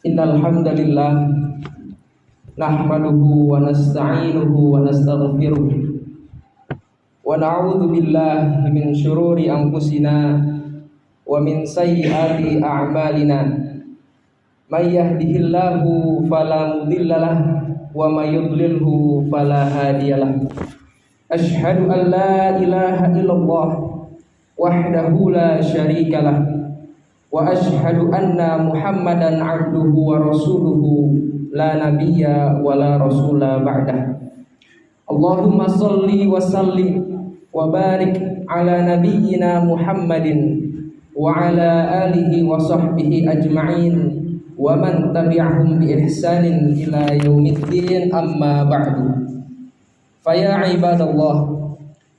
Innal hamdalillah nahmaduhu wa nasta'inuhu wa nastaghfiruh wa na'udzu billahi min shururi anfusina wa min sayyiati a'malina. May yahdihillahu fala mudhillalah wa may yudlilhu fala hadiyalah. Asyhadu an la ilaha illallah wahdahu la syarikalah wa asyhadu anna Muhammadan abduhu wa rasuluhu la nabiyya wa la rasula ba'dah. Allahumma salli wa sallim wa barik ala nabiyyina Muhammadin wa ala alihi wa sahbihi ajma'in wa man tabi'ahum bi ihsanin ila yaumiddin, amma ba'du. Fa ya ibadallah,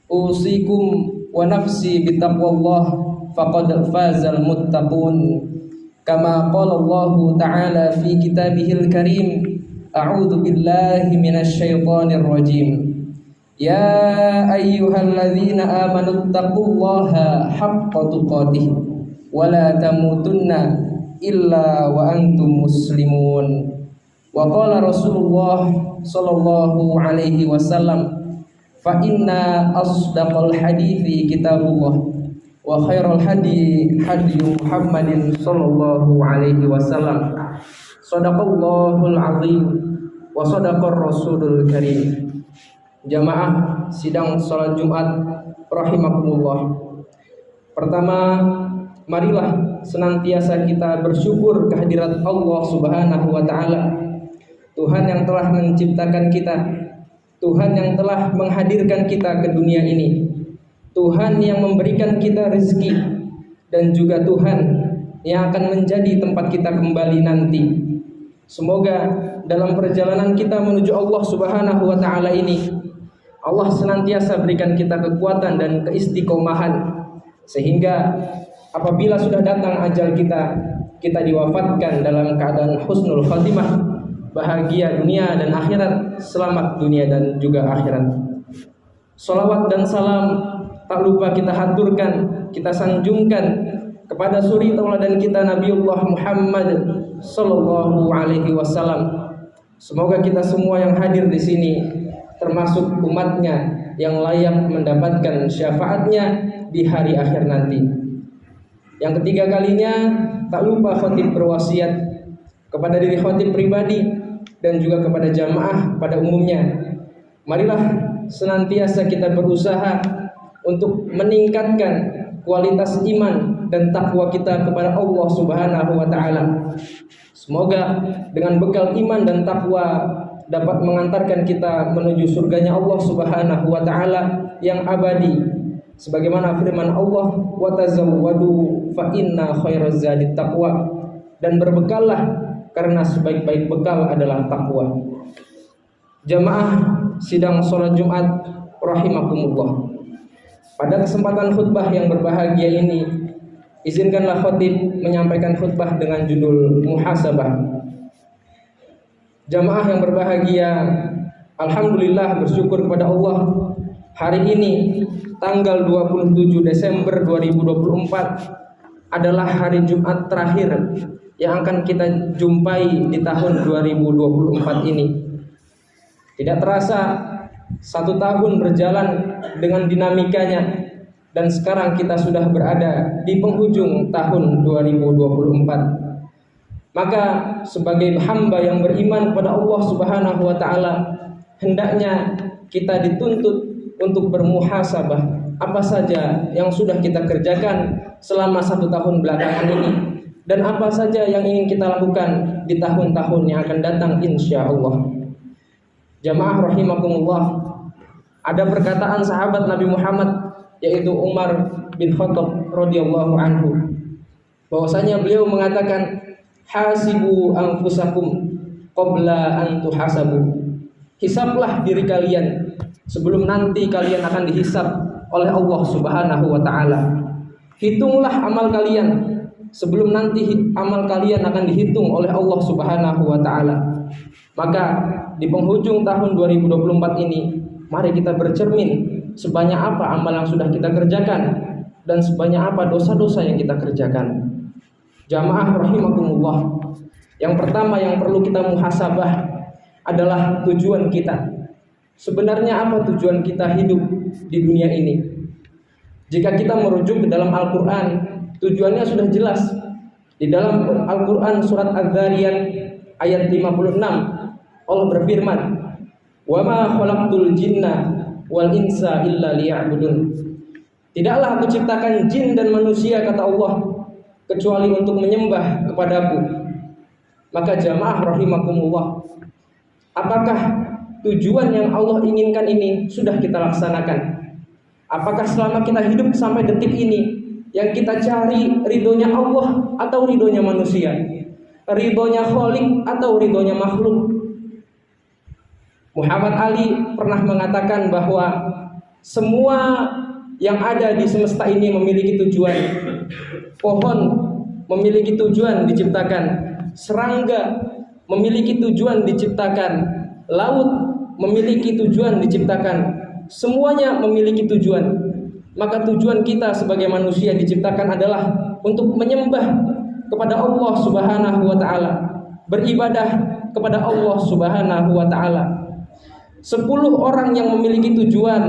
usikum wa nafsi bitaqwallah faqad fazal muttaqun. Kama qala Allah ta'ala fi kitabihil karim, a'udzu billahi minasy syaithanir rajim. Ya ayyuhalladzina amanu taqullaha haqqa tuqatih wa la tamutunna illa wa antum muslimun. Wa qala Rasulullah sallallahu alaihi wasallam, fa inna asdaqal hadithi kitabullah wa khairal hadi Muhammadin sallallahu alaihi wasallam. Shadaqallahul azim wa shadaqar rasulul karim. Jamaah sidang salat Jumat rahimakumullah. Pertama, marilah senantiasa kita bersyukur kehadirat Allah Subhanahu wa taala. Tuhan yang telah menciptakan kita, Tuhan yang telah menghadirkan kita ke dunia ini, Tuhan yang memberikan kita rezeki, dan juga Tuhan yang akan menjadi tempat kita kembali nanti. Semoga dalam perjalanan kita menuju Allah Subhanahu wa taala ini, Allah senantiasa berikan kita kekuatan dan keistiqomahan, sehingga apabila sudah datang ajal kita, kita diwafatkan dalam keadaan husnul khatimah, bahagia dunia dan akhirat, selamat dunia dan juga akhirat. Salawat dan salam tak lupa kita haturkan, kita sanjungkan kepada suri tauladan kita Nabiullah Muhammad sallallahu alaihi wasallam. Semoga kita semua yang hadir di sini termasuk umatnya yang layak mendapatkan syafaatnya di hari akhir nanti. Yang ketiga kalinya, tak lupa khatib berwasiat kepada diri khatib pribadi dan juga kepada jamaah pada umumnya. Marilah senantiasa kita berusaha untuk meningkatkan kualitas iman dan takwa kita kepada Allah Subhanahu wa taala. Semoga dengan bekal iman dan takwa dapat mengantarkan kita menuju surganya Allah Subhanahu wa taala yang abadi. Sebagaimana firman Allah, "Wa tazawwadu fa inna khairaz zadit taqwa." Dan berbekallah karena sebaik-baik bekal adalah takwa. Jamaah sidang salat Jumat rahimakumullah. Pada kesempatan khutbah yang berbahagia ini, izinkanlah khatib menyampaikan khutbah dengan judul muhasabah. Jamaah yang berbahagia, alhamdulillah bersyukur kepada Allah, hari ini tanggal 27 Desember 2024 adalah hari Jumat terakhir yang akan kita jumpai di tahun 2024 ini. Tidak terasa 1 tahun berjalan dengan dinamikanya, dan sekarang kita sudah berada di penghujung tahun 2024. Maka sebagai hamba yang beriman kepada Allah Subhanahu wa taala, hendaknya kita dituntut untuk bermuhasabah apa saja yang sudah kita kerjakan selama 1 tahun belakangan ini, dan apa saja yang ingin kita lakukan di tahun-tahun yang akan datang insyaallah. Jamaah rahimakumullah, ada perkataan sahabat Nabi Muhammad yaitu Umar bin Khattab radhiyallahu anhu, bahwasanya beliau mengatakan, hasibu anfusakum qabla an tuhasabu. Hisablah diri kalian sebelum nanti kalian akan dihisab oleh Allah Subhanahu wa taala. Hitunglah amal kalian sebelum nanti amal kalian akan dihitung oleh Allah Subhanahu wa taala. Maka di penghujung tahun 2024 ini, mari kita bercermin sebanyak apa amal yang sudah kita kerjakan dan sebanyak apa dosa-dosa yang kita kerjakan. Jamaah rahimakumullah, Yang pertama yang perlu kita muhasabah adalah tujuan kita. Sebenarnya apa tujuan kita hidup di dunia ini? Jika kita merujuk ke dalam Al-Quran, tujuannya sudah jelas. Di dalam Al-Quran surat Az-Zariyat ayat 56, Allah berfirman, "Wa ma khalaqtul jinna wal insa illa liya'budun." Tidaklah aku ciptakan jin dan manusia, kata Allah, kecuali untuk menyembah kepadaku. Maka jamaah rahimakumullah, apakah tujuan yang Allah inginkan ini sudah kita laksanakan? Apakah selama kita hidup sampai detik ini yang kita cari ridhonya Allah atau ridhonya manusia? Ridhonya Khalik atau ridhonya makhluk? Muhammad Ali pernah mengatakan bahwa semua yang ada di semesta ini memiliki tujuan. Pohon memiliki tujuan diciptakan, serangga memiliki tujuan diciptakan, laut memiliki tujuan diciptakan, semuanya memiliki tujuan. Maka tujuan kita sebagai manusia diciptakan adalah untuk menyembah kepada Allah Subhanahu wa taala, beribadah kepada Allah Subhanahu wa taala. 10 orang yang memiliki tujuan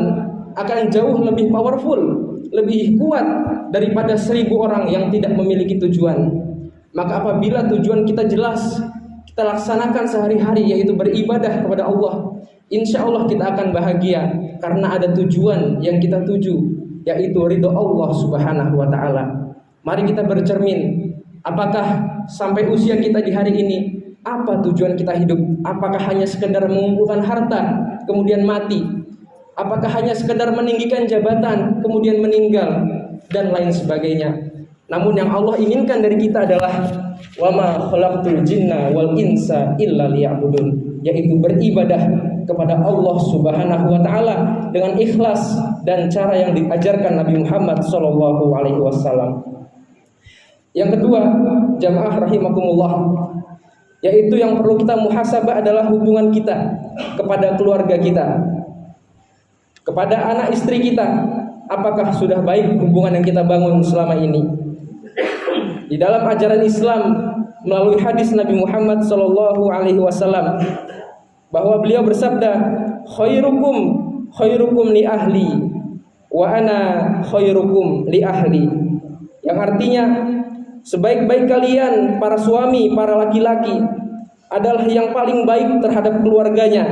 akan jauh lebih powerful, lebih kuat daripada 1000 orang yang tidak memiliki tujuan. Maka apabila tujuan kita jelas, kita laksanakan sehari-hari, yaitu beribadah kepada Allah, insya Allah kita akan bahagia karena ada tujuan yang kita tuju, yaitu ridho Allah Subhanahu wa ta'ala. Mari kita bercermin, apakah sampai usia kita di hari ini, apa tujuan kita hidup? Apakah hanya sekedar mengumpulkan harta kemudian mati? Apakah hanya sekedar meninggikan jabatan kemudian meninggal, dan lain sebagainya? Namun yang Allah inginkan dari kita adalah wa ma khalaqtul jinna wal insa illa liya'budun, yaitu beribadah kepada Allah Subhanahu wa taala dengan ikhlas dan cara yang diajarkan Nabi Muhammad sallallahu alaihi wasallam. Yang kedua, jamaah rahimakumullah, yaitu yang perlu kita muhasabah adalah hubungan kita kepada keluarga kita, kepada anak istri kita. Apakah sudah baik hubungan yang kita bangun selama ini? Di dalam ajaran Islam melalui hadis Nabi Muhammad sallallahu alaihi wasallam bahwa beliau bersabda, khairukum li ahli wa ana khairukum li ahli. Yang artinya, sebaik-baik kalian para suami, para laki-laki adalah yang paling baik terhadap keluarganya,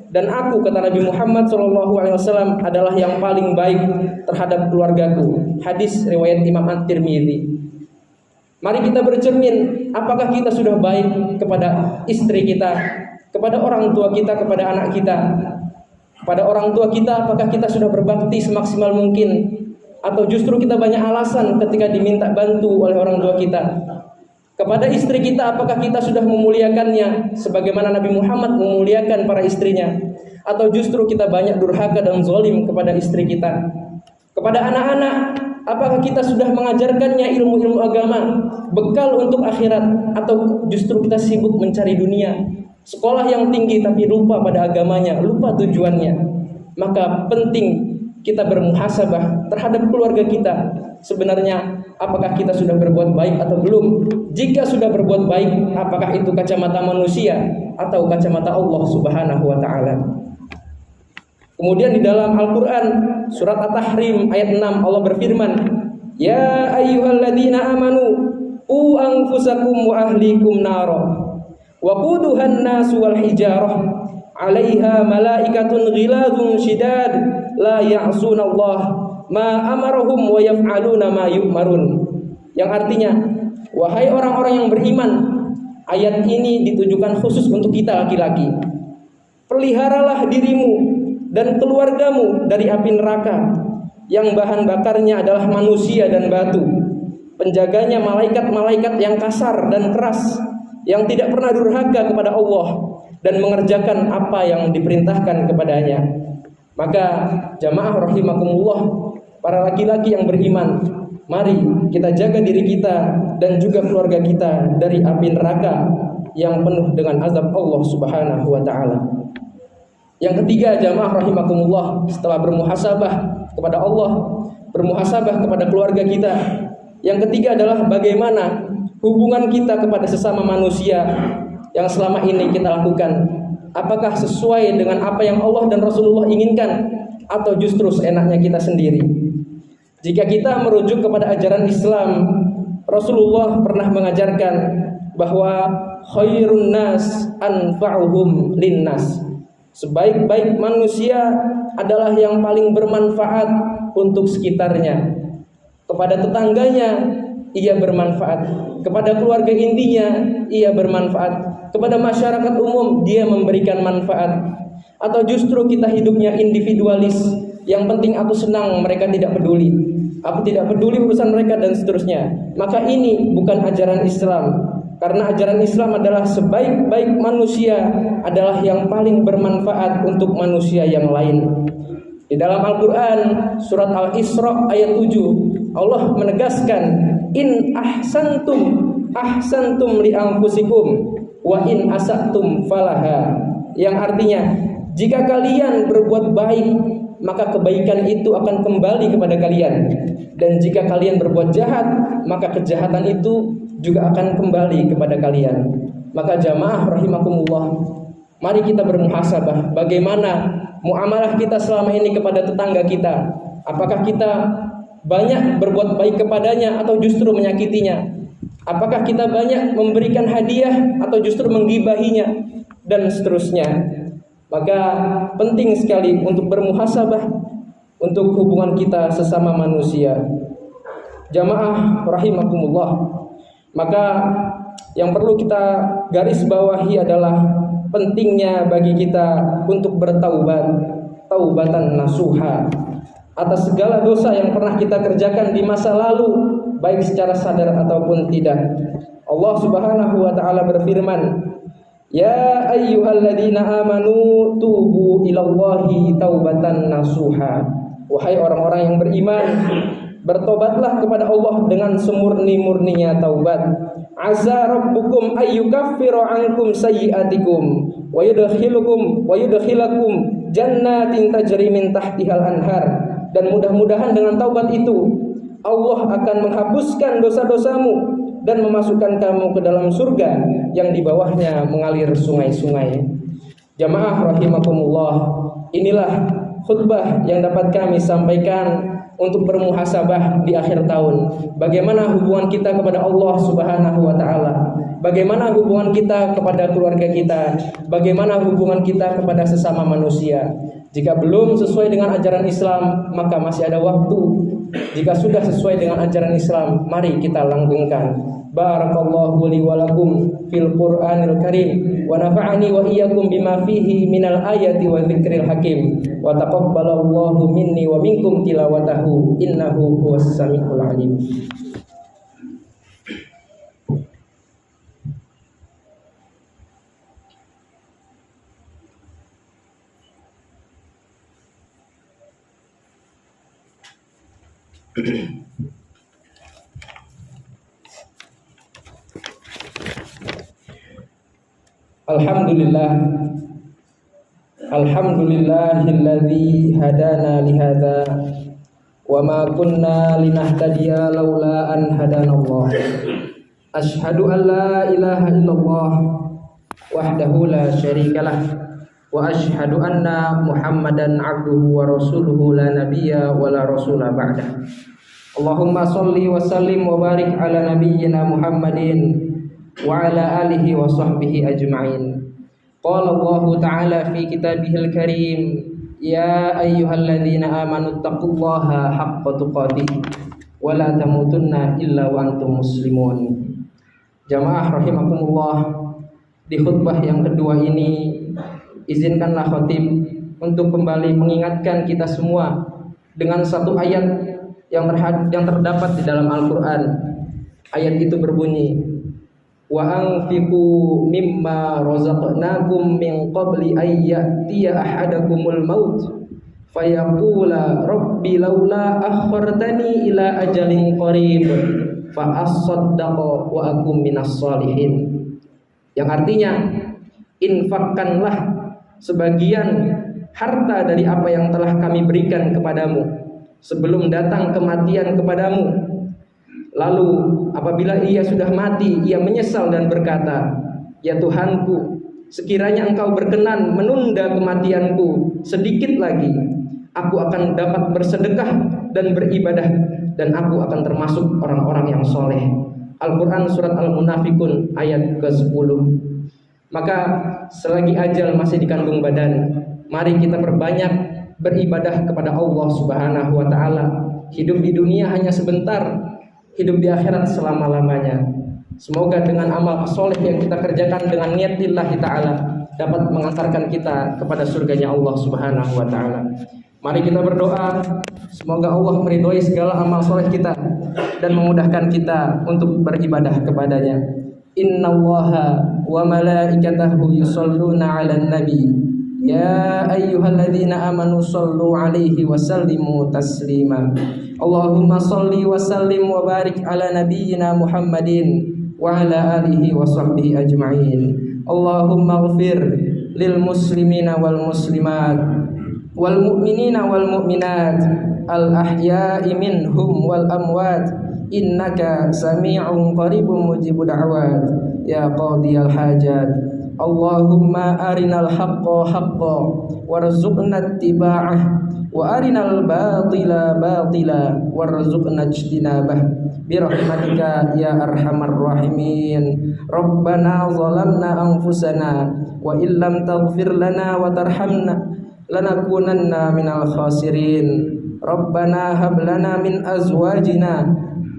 dan aku, kata Nabi Muhammad SAW, adalah yang paling baik terhadap keluargaku. Hadis riwayat Imam At-Tirmidzi. Mari kita bercermin, apakah kita sudah baik kepada istri kita, kepada orang tua kita, kepada anak kita? Kepada orang tua kita, apakah kita sudah berbakti semaksimal mungkin? Atau justru kita banyak alasan ketika diminta bantu oleh orang tua kita? Kepada istri kita, apakah kita sudah memuliakannya sebagaimana Nabi Muhammad memuliakan para istrinya? Atau justru kita banyak durhaka dan zalim kepada istri kita? Kepada anak-anak, apakah kita sudah mengajarkannya ilmu-ilmu agama, bekal untuk akhirat? Atau justru kita sibuk mencari dunia, sekolah yang tinggi tapi lupa pada agamanya, lupa tujuannya? Maka penting kita bermuhasabah terhadap keluarga kita. Sebenarnya apakah kita sudah berbuat baik atau belum? Jika sudah berbuat baik, apakah itu kacamata manusia atau kacamata Allah Subhanahu wa ta'ala? Kemudian di dalam Al-Quran surat At-Tahrim ayat 6 Allah berfirman, ya ayyuhalladzina amanu qu anfusakum wa ahlikum nara wa quduhan nasu wal hijarah 'alaiha malaikatun ghiladun syidad la ya'sunallah ma amarahum wa yaf'aluna ma yu'marun. Yang artinya, wahai orang-orang yang beriman, ayat ini ditujukan khusus untuk kita laki-laki. Peliharalah dirimu dan keluargamu dari api neraka yang bahan bakarnya adalah manusia dan batu. Penjaganya malaikat-malaikat yang kasar dan keras, yang tidak pernah durhaka kepada Allah dan mengerjakan apa yang diperintahkan kepadanya. Maka jamaah rahimakumullah, para laki-laki yang beriman, mari kita jaga diri kita dan juga keluarga kita dari api neraka yang penuh dengan azab Allah Subhanahu wa ta'ala. Yang ketiga, jamaah rahimakumullah, setelah bermuhasabah kepada Allah, bermuhasabah kepada keluarga kita, Yang ketiga adalah bagaimana hubungan kita kepada sesama manusia yang selama ini kita lakukan. Apakah sesuai dengan apa yang Allah dan Rasulullah inginkan, atau justru seenaknya kita sendiri? Jika kita merujuk kepada ajaran Islam, Rasulullah pernah mengajarkan bahwa khairun nas anfa'uhum linnas. Sebaik-baik manusia adalah yang paling bermanfaat untuk sekitarnya. Kepada tetangganya ia bermanfaat, kepada keluarga intinya ia bermanfaat, kepada masyarakat umum dia memberikan manfaat. Atau justru kita hidupnya individualis, yang penting aku senang, mereka tidak peduli, aku tidak peduli urusan mereka dan seterusnya. Maka ini bukan ajaran Islam. Karena ajaran Islam adalah sebaik-baik manusia adalah yang paling bermanfaat untuk manusia yang lain. Di dalam Al-Quran surat Al-Isra ayat 7 Allah menegaskan, in ahsantum li anfusikum wa in asatum falaha, yang artinya jika kalian berbuat baik maka kebaikan itu akan kembali kepada kalian, dan jika kalian berbuat jahat maka kejahatan itu juga akan kembali kepada kalian. Maka jamaah rahimakumullah, mari kita bermuhasabah bagaimana muamalah kita selama ini kepada tetangga kita. Apakah kita banyak berbuat baik kepadanya atau justru menyakitinya? Apakah kita banyak memberikan hadiah atau justru menggibahinya, dan seterusnya. Maka penting sekali untuk bermuhasabah untuk hubungan kita sesama manusia. Jamaah rahimakumullah, maka yang perlu kita garis bawahi adalah pentingnya bagi kita untuk bertaubat, taubatan nasuha, atas segala dosa yang pernah kita kerjakan di masa lalu, baik secara sadar ataupun tidak. Allah Subhanahu wa taala berfirman, ya ayyuhalladzina amanu tubu ilallahi taubatan nasuha. Wahai orang-orang yang beriman, bertobatlah kepada Allah dengan semurni-murninya taubat. Asa rabbukum ayyukaffiru ankum sayyi'atikum wa yudkhilakum jannatin tajri min tahtihal anhar. Dan mudah-mudahan dengan taubat itu Allah akan menghapuskan dosa-dosamu dan memasukkan kamu ke dalam surga yang di bawahnya mengalir sungai-sungai. Jamaah rahimakumullah, inilah khutbah yang dapat kami sampaikan untuk bermuhasabah di akhir tahun. Bagaimana hubungan kita kepada Allah Subhanahu wa taala? Bagaimana hubungan kita kepada keluarga kita? Bagaimana hubungan kita kepada sesama manusia? Jika belum sesuai dengan ajaran Islam, maka masih ada waktu. Jika sudah sesuai dengan ajaran Islam, mari kita langgengkan. Barakallahu li wa lakum fil Qur'anil Karim wa nafa'ani wa iyyakum bima fihi minal ayati wa dzikril hakim wa taqabbalallahu minni wa minkum tilawatahu innahu huwas samiul alim. Alhamdulillahilladzi hadana lihadza wa ma kunna linahtadiya laula an hadanallah. Asyhadu an la ilaha illallah wahdahu la syarikalah wa asyhadu anna Muhammadan abduhu wa rasuluhu la nabiyya wa la rasula ba'dah. Allahumma shalli wa sallim wa barik ala nabiyyina Muhammadin wa ala alihi wa sahbihi ajma'in. Qala Allah ta'ala fi kitabihil karim, ya ayyuhalladzina amanu taqullaha haqqa tuqatih wa la tamutunna illa wa antum muslimun. Jamaah rahimakumullah, di khutbah yang kedua ini izinkanlah khatib untuk kembali mengingatkan kita semua dengan satu ayat yang terdapat di dalam Al-Quran. Ayat itu berbunyi, wa anfiqu mimma razaqnakum min qabli ayyatiya ahadakumul maut fayaqula rabbi laula akhartani ila ajalin qarib fa asaddaqa wa akum minas sholihin. Yang artinya, infakkanlah sebagian harta dari apa yang telah kami berikan kepadamu sebelum datang kematian kepadamu, Lalu apabila ia sudah mati, ia menyesal dan berkata, "Ya Tuhanku, sekiranya Engkau berkenan menunda kematianku sedikit lagi, aku akan dapat bersedekah dan beribadah, dan aku akan termasuk orang-orang yang soleh." Al-Quran surat Al-Munafikun ayat ke-10. Maka selagi ajal masih di kandung badan, mari kita perbanyak beribadah kepada Allah Subhanahu wa Ta'ala. Hidup di dunia hanya sebentar, hidup di akhirat selama-lamanya. Semoga dengan amal soleh yang kita kerjakan dengan niat lillahi ta'ala dapat mengantarkan kita kepada surganya Allah Subhanahu wa Ta'ala. Mari kita berdoa, semoga Allah meridhoi segala amal soleh kita dan memudahkan kita untuk beribadah kepadanya. Innallaha wa malaikatahu yusholluna 'alan nabi ya ayyuhalladzina amanu shollu 'alaihi wa sallimu taslima. Allahumma sholli wa sallim wa barik ala nabiyyina Muhammadin wa ala alihi wa sahbihi ajma'in. Allahumma ighfir lil muslimina wal muslimat wal mu'minina wal mu'minat al ahya'i minhum wal amwat innaka sami'un qaribun mujibud da'wat ya qadiyal hajat. Allahumma arinal haqqa haqqan warzuqna ittiba'ah wa arinal batila batila warzuqna ijtinabah birahmatika ya arhamar rahimin. Rabbana zalamna anfusana wa illam taghfir lana wa tarhamna lanakunanna minal khasirin. Rabbana hab lana min azwajina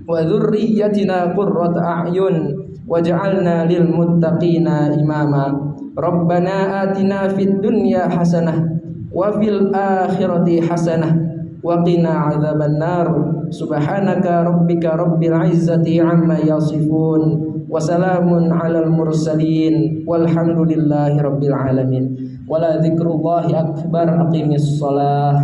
wa dhurriyyatina qurrata a'yun waj'alna lil muttaqina imama. Rabbana atina fid dunya hasanah wa fil akhirati hasanah wa qina adzabannar. Subhanaka rabbika rabbil izzati amma yasifun wa salamun alal mursalin walhamdulillahi rabbil alamin. Wala dzikrullahi akbar. Aqimis shalah.